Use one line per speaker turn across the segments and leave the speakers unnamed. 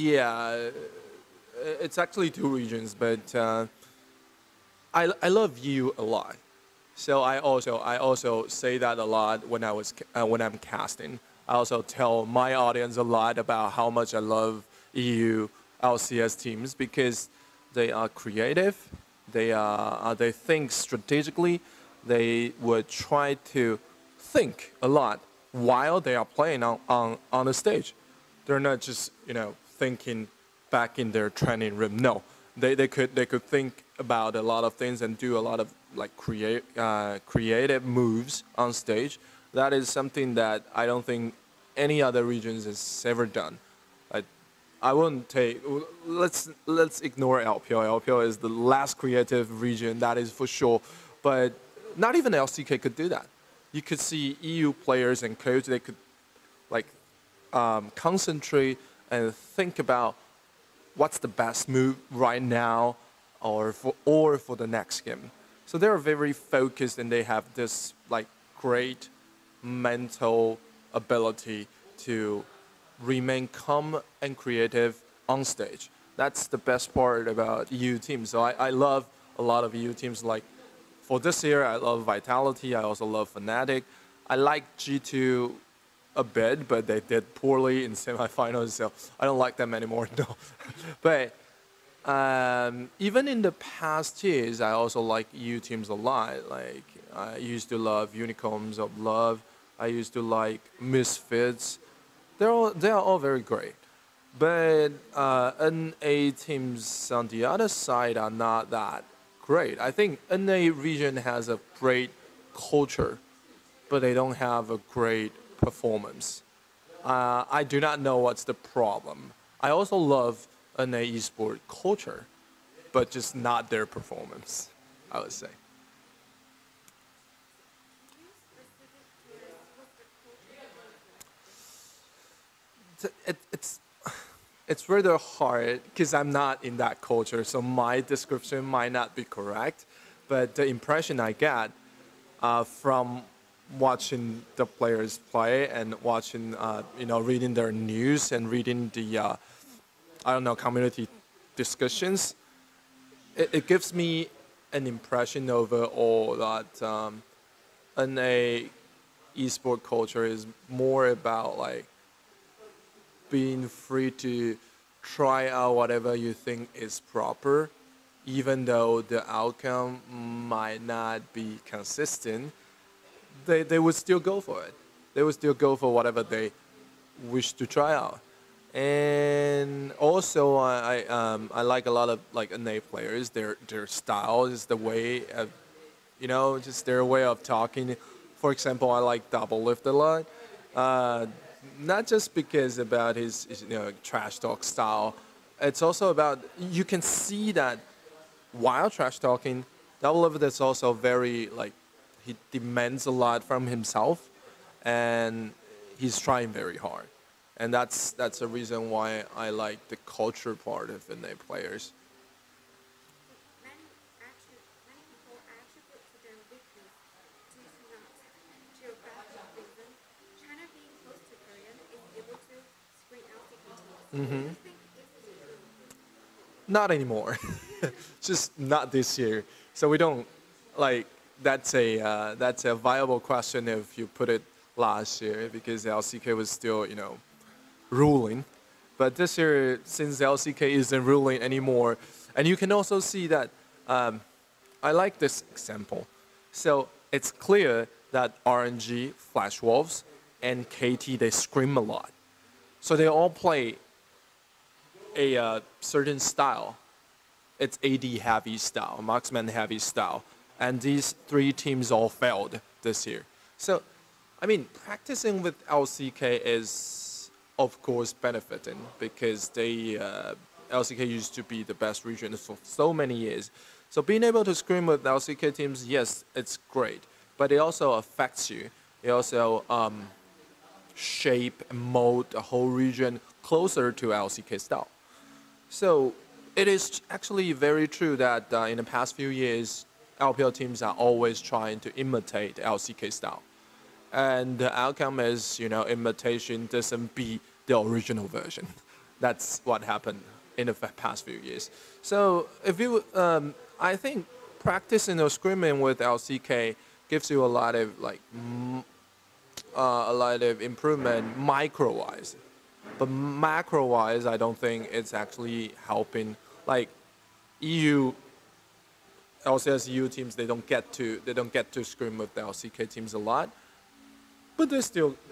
Yeah, it's actually two regions, but I love you a lot. So I also say that a lot when I'm casting. I also tell my audience a lot about how much I love EU LCS teams because they are creative, they think strategically, they would try to think a lot while they are playing on the stage. They're not just thinking back in their training room. No, they could think about a lot of things and do a lot of like creative moves on stage. That is something that I don't think any other regions has ever done. I, I wouldn't take. Let's ignore LPL. LPL is the last creative region, that is for sure. But not even LCK could do that. You could see EU players and coaches. They could like concentrate and think about what's the best move right now or for the next game. So they're very focused and they have this like great mental ability to remain calm and creative on stage. That's the best part about EU teams. So I love a lot of EU teams. Like for this year, I love Vitality. I also love Fnatic. I like G2 a bit, but they did poorly in semifinals, so I don't like them anymore. No, but even in the past years, I also like EU teams a lot. Like I used to love Unicorns of Love. I used to like Misfits. They are all very great. But NA teams on the other side are not that great. I think NA region has a great culture, but they don't have a great performance. I do not know what's the problem. I also love NA esport culture, but just not their performance, I would say. It's it's rather hard because I'm not in that culture, so my description might not be correct. But the impression I get from watching the players play and watching, reading their news and reading the, I don't know, community discussions, it gives me an impression overall that NA esport culture is more about like being free to try out whatever you think is proper, even though the outcome might not be consistent. They would still go for it. They would still go for whatever they wish to try out. And also, I like a lot of like NA players. Their style is the way of, just their way of talking. For example, I like Double Lift a lot. Uh, Not just because about his trash talk style. It's also about you can see that while trash talking, Double Lift is also very like he demands a lot from himself, and he's trying very hard, and that's the reason why I like the culture part of NA players. Hmm. Not anymore. Just not this year. So we don't like that's a viable question if you put it last year because LCK was still ruling. But this year, since LCK isn't ruling anymore, and you can also see that I like this example. So it's clear that RNG, Flash Wolves, and KT they scream a lot. So they all play a certain style. It's AD heavy style, marksman heavy style, and these three teams all failed this year. So, I mean, practicing with LCK is of course benefiting because LCK used to be the best region for so many years. So being able to scrim with LCK teams, yes, it's great, but it also affects you. It also shape and mold the whole region closer to LCK style. So it is actually very true that in the past few years, LPL teams are always trying to imitate LCK style. And the outcome is, imitation doesn't beat the original version. That's what happened in the past few years. So if you, I think practicing or scrimming with LCK gives you a lot of a lot of improvement micro-wise. But macro-wise, I don't think it's actually helping. Like EU, LCS EU teams, they don't get to scrim with the LCK teams a lot. But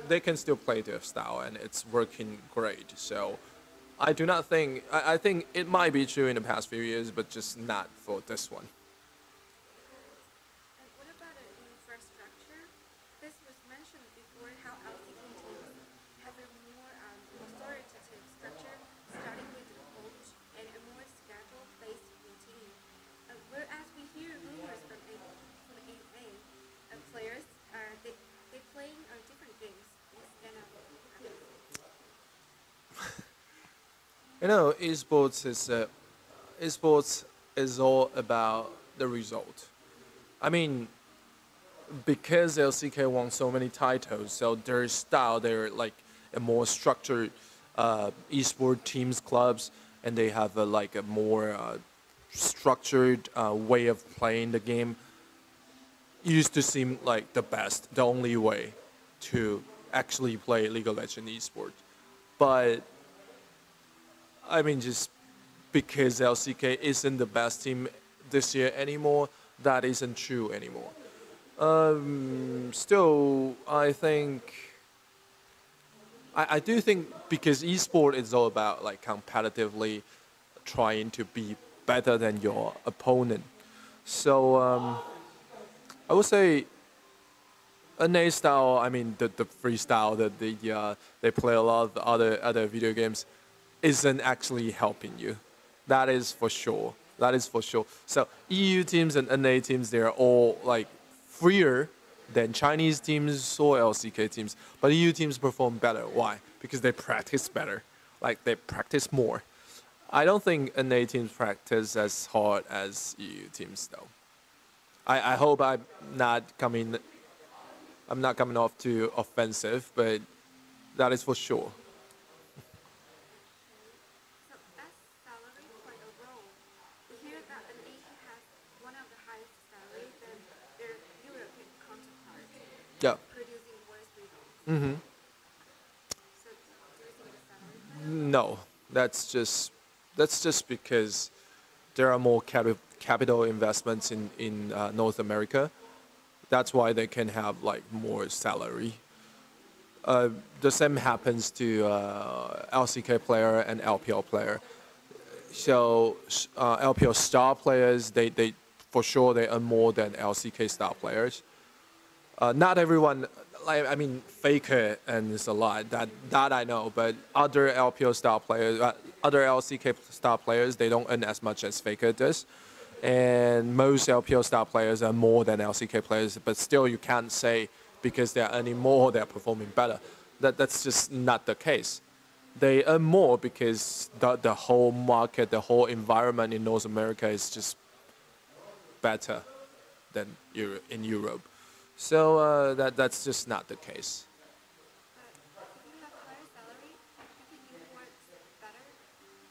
they can still play their style, and it's working great. So I do not think I think it might be true in the past few years, but just not for this one.
And what about the infrastructure? This was mentioned before how LCK teams have a more authoritative structure, starting with the coach and a more schedule-based routine. Whereas we hear rumors from NA players, they playing different games instead of.
You know, esports is all about the result. I mean, because LCK won so many titles, so their style, they're like a more structured esport teams clubs, and they have a more structured way of playing the game. Used to seem like the best, the only way to actually play League of Legends esports. But I mean, just because LCK isn't the best team this year anymore, that isn't true anymore. Still, I do think because esport is all about like competitively trying to be better than your opponent. So I would say NA style. I mean the freestyle that they play a lot of other video games isn't actually helping you. That is for sure. That is for sure. So EU teams and NA teams, they're all like freer than Chinese teams or LCK teams. But EU teams perform better. Why? Because they practice better. Like they practice more. I don't think NA teams practice as hard as EU teams though. I hope I'm not coming off too offensive, but that is for sure.
So as salary for a role, we hear that an Asia has one of the highest salaries than their European counterparts,
Yeah.
producing worse results.
Mm-hmm.
So do you think the salary plays?
No, that's just because there are more capital investments in North America. That's why they can have like more salary. The same happens to LCK player and LPL player. So LPL star players, they for sure they earn more than LCK star players. Not everyone, like I mean, Faker earns a lot. That I know, but other LPL star players, other LCK star players, they don't earn as much as Faker does. And most LPL star players are more than LCK players, but still you can't say because they're earning more, they're performing better. That's just not the case. They earn more because the whole market, the whole environment in North America is just better than in Europe. So that's just not the case.
But if you have higher salary, you can import better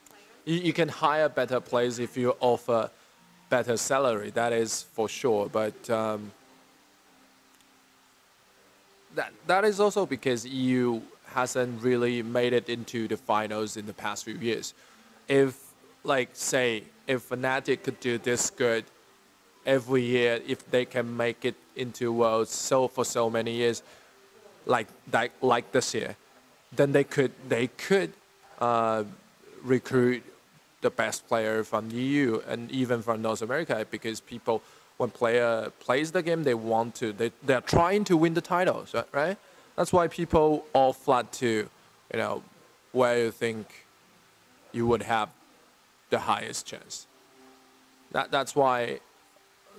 players.
You can hire better players if you offer better salary. That is for sure. But that is also because EU hasn't really made it into the finals in the past few years. If, like, say, if Fnatic could do this good every year, if they can make it into Worlds for so many years, like this year, then they could recruit the best player from EU and even from North America because people, when player plays the game, they're trying to win the titles, right? That's why people all flood to, where you think you would have the highest chance. That's why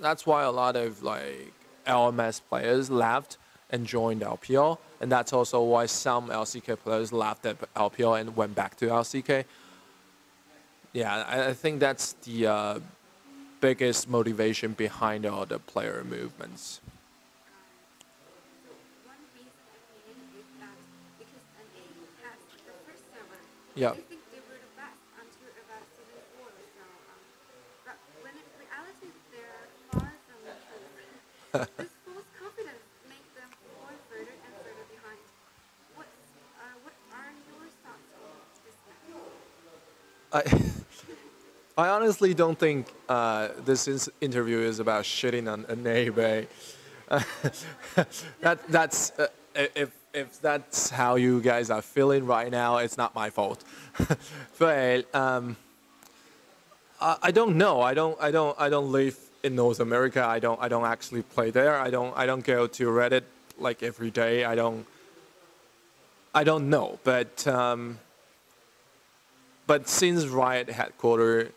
a lot of like LMS players left and joined LPL, and that's also why some LCK players left at LPL and went back to LCK. Yeah, I think that's the biggest motivation behind all the player movements.
One reason opinion is that because an A has the first server,
Yeah.
do you think they were This false confidence makes them fall further and further behind. What are your thoughts on this matter?
I I honestly don't think this interview is about shitting on NA, but that's if that's how you guys are feeling right now, it's not my fault. But I don't know. I don't live in North America. I don't actually play there. I don't go to Reddit like every day. I don't know. But since Riot headquarters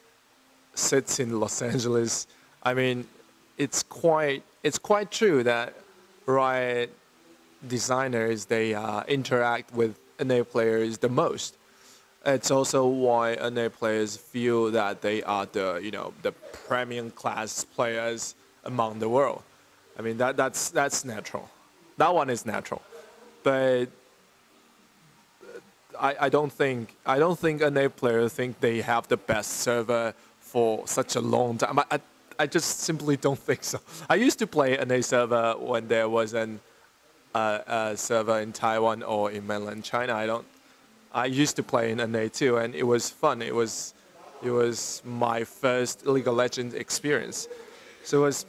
sits in Los Angeles, I mean, it's quite true that Riot designers they interact with NA players the most. It's also why NA players feel that they are the premium class players among the world. I mean that's natural. That one is natural, but I don't think NA players think they have the best server for such a long time. I just simply don't think so. I used to play NA server when there was a server in Taiwan or in mainland China. I used to play in NA too, and it was fun. It was my first League of Legends experience. So it was,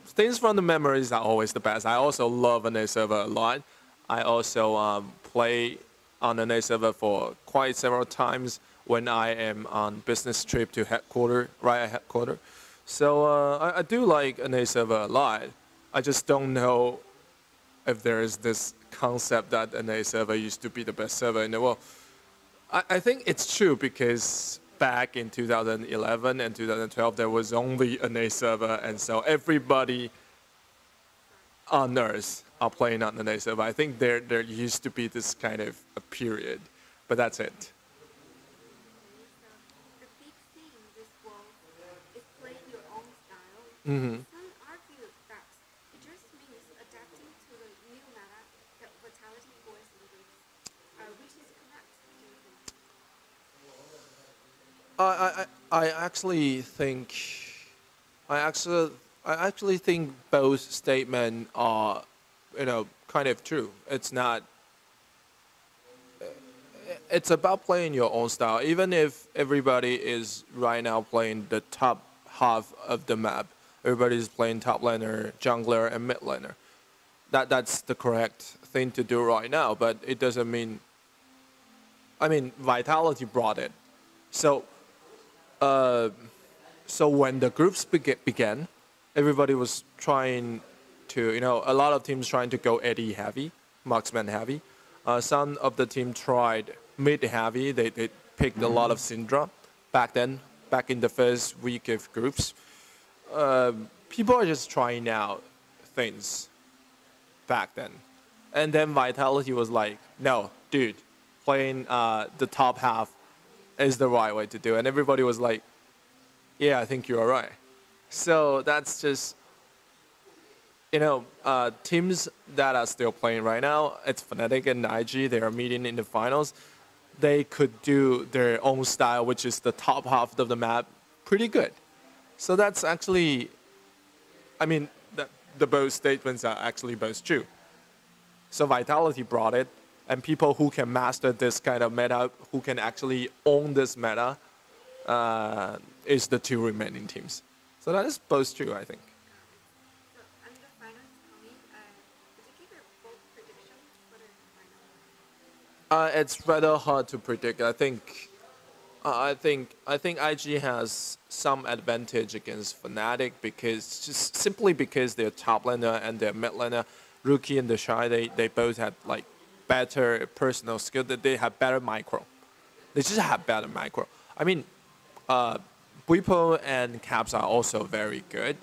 things from the memories are always the best. I also love NA server a lot. I also play on NA server for quite several times when I am on business trip to Riot headquarters. So I do like NA server a lot. I just don't know if there is this concept that NA server used to be the best server in the world. I think it's true because back in 2011 and 2012 there was only an A server, and so everybody on Earth are playing on an A server. I think there used to be this kind of a period, but that's it.
So the big thing this world is playing your own style.
Hmm.
Some argue that it just means adapting to the new meta that Vitality Force leaders, which is correct. Do you think?
I actually think I actually I actually think both statements are kind of true. It's about playing your own style. Even if everybody is right now playing the top half of the map, everybody's playing top laner, jungler, and mid laner. That's the correct thing to do right now. But it doesn't mean. I mean, Vitality brought it. So so when the groups began, everybody was trying to, a lot of teams trying to go AD heavy, marksman heavy. Some of the team tried mid heavy. They picked a lot of Syndra back then, back in the first week of groups. People are just trying out things back then. And then Vitality was like, no, dude, playing the top half is the right way to do it. And everybody was like, yeah, I think you are right. So that's just, teams that are still playing right now, it's Fnatic and IG, they are meeting in the finals. They could do their own style, which is the top half of the map, pretty good. So that's actually, I mean, the both statements are actually both true. So Vitality brought it, and people who can master this kind of meta, who can actually own this meta, is the two remaining teams. So that is both true, I think.
So under the finals coming, would you give a bold prediction for the final?
It's rather hard to predict. I think IG has some advantage against Fnatic because just simply because their top laner and their mid laner, Rookie and the Shy, they both had like better personal skill. That they have better micro. They just have better micro. I mean, Bwipo and Caps are also very good.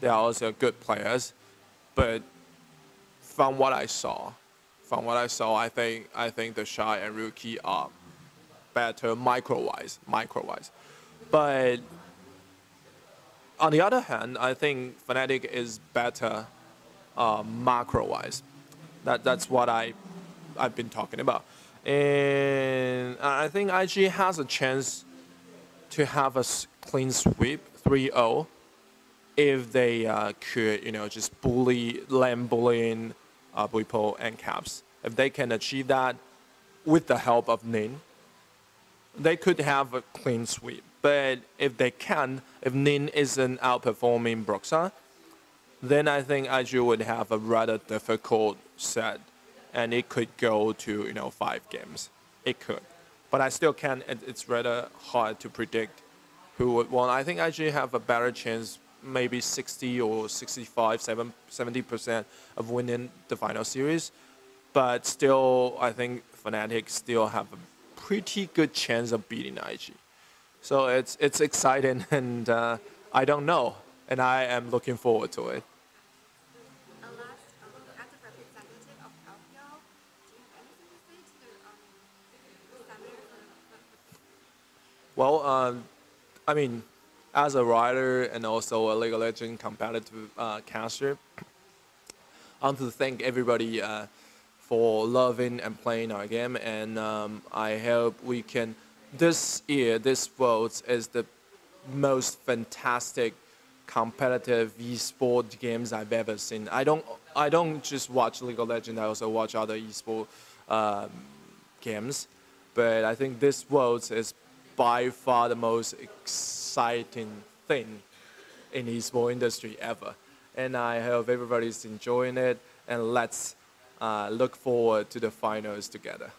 They are also good players, but from what I saw, I think the Shy and Rookie are better micro-wise. But on the other hand, I think Fnatic is better macro-wise. That's what I've been talking about, and I think IG has a chance to have a clean sweep 3-0 if they could, just bullying Buipo and Caps. If they can achieve that with the help of Nin, they could have a clean sweep. But if they can, if Nin isn't outperforming Broxa, then I think IG would have a rather difficult set, and it could go to 5 games. It could, but I still can't. It's rather hard to predict who would win. I think IG have a better chance, maybe 60 or 65, 70% of winning the final series, but still, I think Fnatic still have a pretty good chance of beating IG. So it's exciting, and I don't know, and I am looking forward to it.
Last, as a representative of LPL, do you have anything to say to the Salaries
Well, I mean, as a writer and also a League of Legends competitive caster, I want to thank everybody for loving and playing our game, and I hope we can. This year, this Worlds is the most fantastic competitive esport games I've ever seen. I don't just watch League of Legends. I also watch other esport games, but I think this Worlds is by far the most exciting thing in esport industry ever. And I hope everybody's enjoying it, and let's look forward to the finals together.